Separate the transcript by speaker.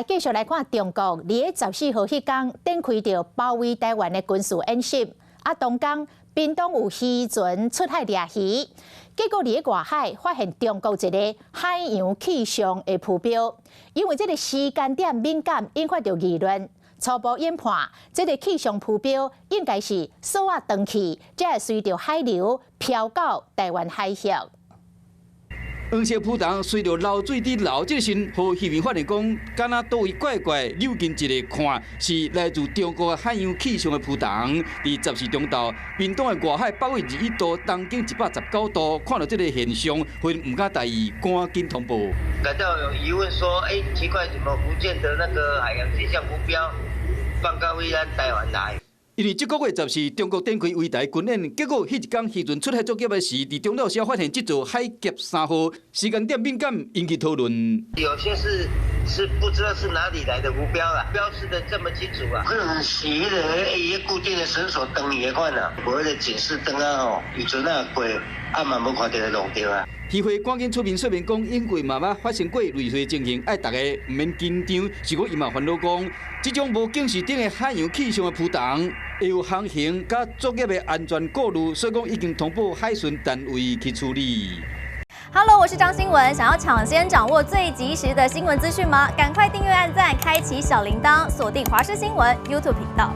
Speaker 1: 继续来看中国2月14号迄天展开着包围台湾的军事演习，同天屏东有渔船出海掠鱼，结果伫外海发现中国一个海洋气象的浮标，因为这个时间点敏感，引发着议论。初步研判，这个气象浮标应该是锁啊长去，才会随着海流飘到台湾海峡。
Speaker 2: 黄色浮筒随着流水伫流这个时，互渔民发现讲，敢若倒位怪怪，溜近一个看，是来自中国海洋气象的浮筒。伫14中昼，屏东的外海北纬21度，东经119度，看到这个现象，分唔敢大意，赶紧通报。
Speaker 3: 感到有疑问说，奇怪，怎么福建的那个海洋气象浮标放到咱台湾来？
Speaker 2: 因为这个月14，中国展开围台军演，结果迄一天渔船出海作业的时，伫中岛时发现这座海峡3号，时间点敏感，引起讨论。
Speaker 3: 有些是不知道是哪里来的浮标啦，标示的这么清楚啊，可能是迄个伊固定的绳索灯伊款啊，无迄个警示灯啊吼，渔船啊过，嘛无看到路着啊。
Speaker 2: 渔会赶紧出面说明讲，因为妈妈发生过类似情形，爱大家唔免紧张。是讲伊嘛烦恼讲，这种无警示灯的海洋气象的浮筒，会有航行甲作业的安全顾虑，所以讲已经通报海巡单位去处理。
Speaker 4: Hello， 我是张新文。想要抢先掌握最及时的新闻资讯吗？赶快订阅、按赞、开启小铃铛，锁定华视新闻 YouTube 频道。